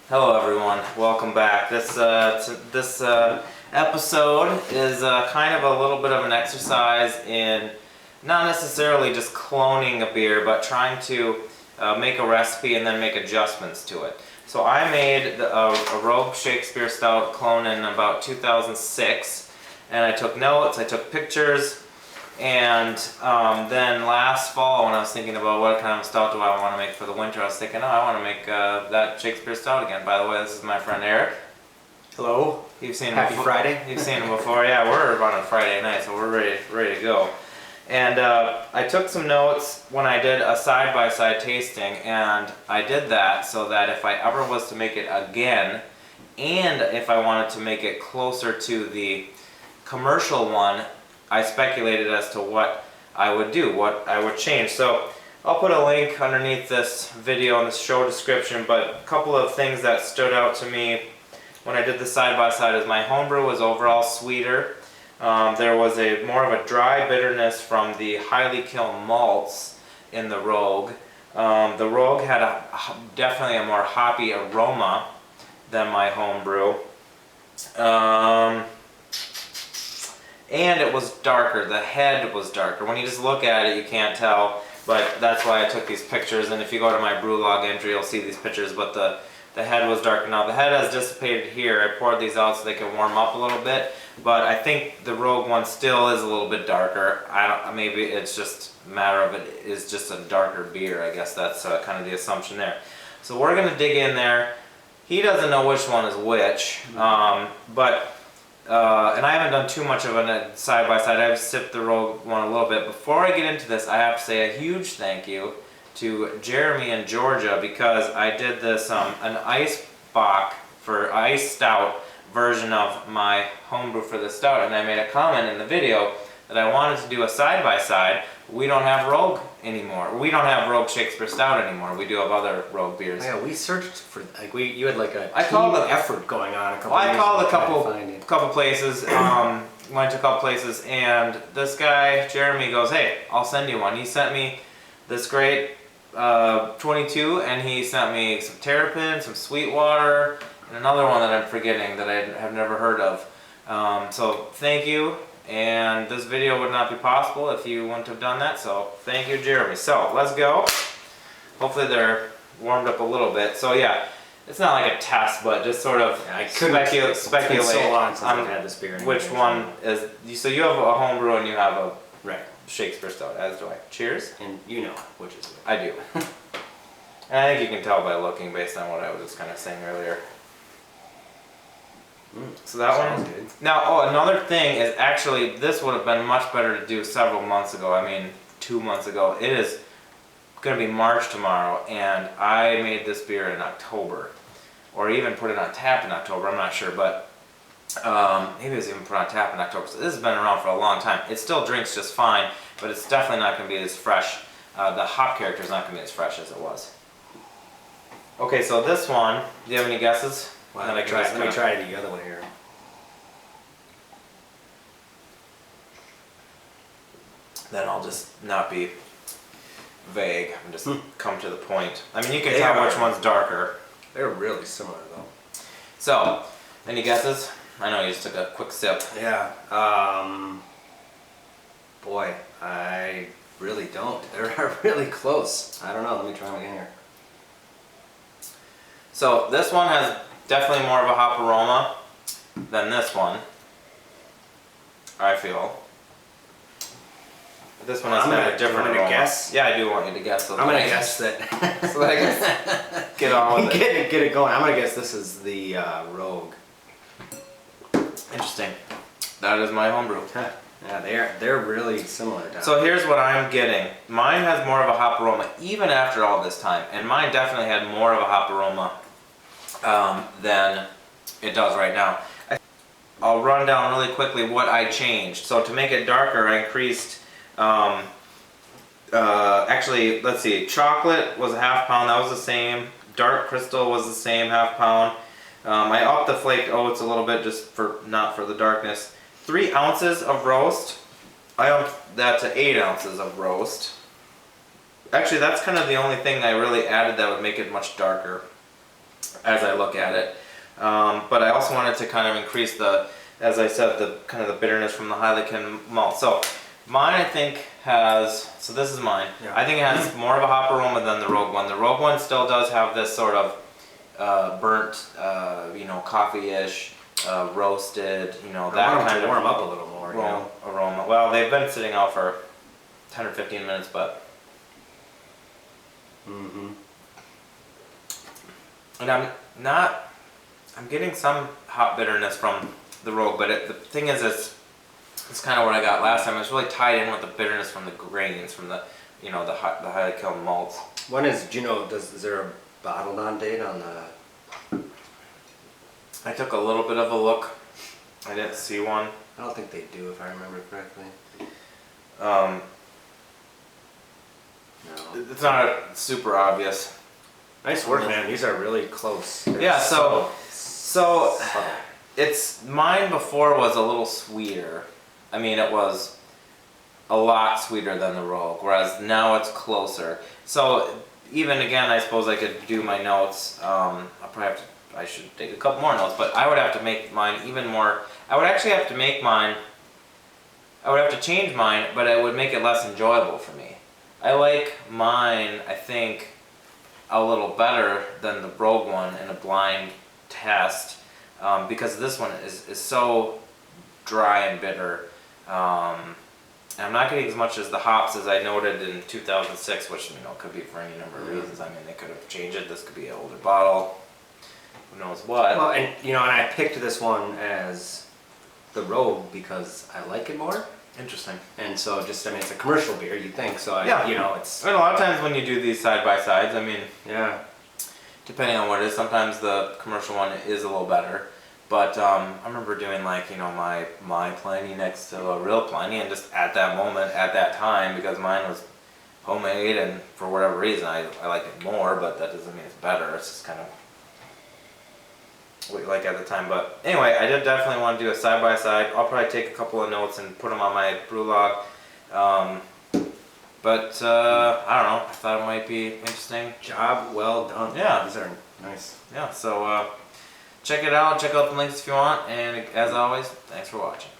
Hello everyone, welcome back. This episode is kind of a little bit of an exercise in not necessarily just cloning a beer, but trying to make a recipe and then make adjustments to it. So I made a Rogue Shakespeare Stout clone in about 2006, and I took notes, I took pictures, and then last fall when I was thinking about what kind of stout do I want to make for the winter, I was thinking, oh, I want to make that Shakespeare Stout again. By the way, this is my friend Eric. Hello. You've seen him Happy before. Friday. You've seen him before. Yeah, we're on a Friday night, so we're ready to go. And I took some notes when I did a side-by-side tasting, and I did that so that if I ever was to make it again, and if I wanted to make it closer to the commercial one, I speculated as to what I would do, what I would change. So I'll put a link underneath this video in the show description, but a couple of things that stood out to me when I did the side-by-side is my homebrew was overall sweeter. There was more of a dry bitterness from the highly kiln malts in the Rogue. The Rogue had definitely a more hoppy aroma than my homebrew. And it was darker. The head was darker. When you just look at it, you can't tell, but that's why I took these pictures. And if you go to my Brew Log entry, you'll see these pictures, but the head was darker. Now the head has dissipated here. I poured these out so they can warm up a little bit, but I think the Rogue one still is a little bit darker. Maybe it's just a matter of it is just a darker beer. I guess that's kind of the assumption there. So we're gonna dig in there. He doesn't know which one is which, and I haven't done too much of a side-by-side. I've sipped the Rogue one a little bit. Before I get into this, I have to say a huge thank you to Jeremy in Georgia, because I did this an Eis Stout version of my homebrew for the stout, and I made a comment in the video that I wanted to do a side-by-side. We don't have Rogue anymore. We don't have Rogue Shakespeare Stout anymore. We do have other Rogue beers. Yeah, we searched for you had like a effort going on a couple. I called a couple places. Went to a couple places, and this guy Jeremy goes, "Hey, I'll send you one." He sent me this great 22, and he sent me some Terrapin, some Sweetwater, and another one that I'm forgetting that I have never heard of. So thank you. And this video would not be possible if you wouldn't have done that, so thank you, Jeremy. So let's go. Hopefully they're warmed up a little bit. So yeah, it's not like a test, but just sort of speculate so long since I've had this beer. Which one is. So you have a homebrew and you have a Shakespeare Stout, as do I. Cheers. And you know which is which. I do. And I think you can tell by looking based on what I was just kind of saying earlier. So that one. Good. Now, another thing is actually this would have been much better to do several months ago. I mean, 2 months ago. It is going to be March tomorrow, and I made this beer in October, or even put it on tap in October. I'm not sure, but maybe it was even put on tap in October. So this has been around for a long time. It still drinks just fine, but it's definitely not going to be as fresh. The hop character is not going to be as fresh as it was. Okay, so this one. Do you have any guesses? Well, let me try the other one here. Then I'll just not be vague and just come to the point. I mean, you can tell which one's darker. They're really similar though. So, any guesses? I know you just took a quick sip. Yeah. Boy, I really don't. They're really close. I don't know. Let me try them again here. So this one has definitely more of a hop aroma than this one, I feel. This one has a different aroma. Guess? Yeah, I do want you to guess. I'm going to guess that. So that I can get on with it. Get it going. I'm going to guess this is the Rogue. Interesting. That is my homebrew. Yeah, they're really similar. So here's what I'm getting. Mine has more of a hop aroma even after all this time, and mine definitely had more of a hop aroma than it does right now. I'll run down really quickly what I changed. So to make it darker, I increased, actually, let's see, chocolate was a ½ pound, that was the same. Dark crystal was the same, ½ pound. I upped the flaked oats a little bit just not for the darkness. 3 ounces of roast. I upped that to 8 ounces of roast. Actually, that's kind of the only thing I really added that would make it much darker. as I look at it. But I also wanted to kind of increase the, as I said, the kind of the bitterness from the highly canned malt. So mine, I think, has, so this is mine. Yeah. I think it has more of a hop aroma than the Rogue One. The Rogue One still does have this sort of burnt, you know, coffee-ish, roasted, you know, that kind of warm up a little more. aroma. Well, they've been sitting out for 10 or 15 minutes, but. Mm-hmm. And I'm getting some hop bitterness from the Rogue, but the thing is, it's kind of what I got last time. It's really tied in with the bitterness from the grains, from the, you know, the highly killed malts. When is, do you know, is there a bottled on date on the? I took a little bit of a look. I didn't see one. I don't think they do, if I remember correctly. No. It's not super obvious. Nice work, man. These are really close. They're Yeah, so subtle. it's, mine before was a little sweeter. I mean, it was a lot sweeter than the Rogue, whereas now it's closer. So even again, I suppose I could do my notes. I'll probably have to, I should take a couple more notes, but I would have to make mine even more. I would actually have to make mine, I would have to change mine, but it would make it less enjoyable for me. I like mine, I think, a little better than the Rogue One in a blind test, because this one is so dry and bitter. And I'm not getting as much as the hops as I noted in 2006, which, you know, could be for any number of reasons. I mean, they could have changed it. This could be an older bottle. Who knows what? Well, and you know, and I picked this one as the Rogue because I like it more. Interesting. And so just, I mean, it's a commercial beer, you think, so Yeah. you know, it's. I mean, a lot of times when you do these side by sides, I mean, Yeah. depending on what it is, sometimes the commercial one is a little better. But I remember doing, like, you know, my Pliny next to a real Pliny, and just at that moment, at that time, because mine was homemade, and for whatever reason I like it more, but that doesn't mean it's better. It's just kind of what you like at the time. But anyway, I did definitely want to do a side by side. I'll probably take a couple of notes and put them on my brew log. But I don't know. I thought it might be interesting. Job well done. Yeah. These are nice. Yeah. So check it out. Check out the links if you want. And as always, thanks for watching.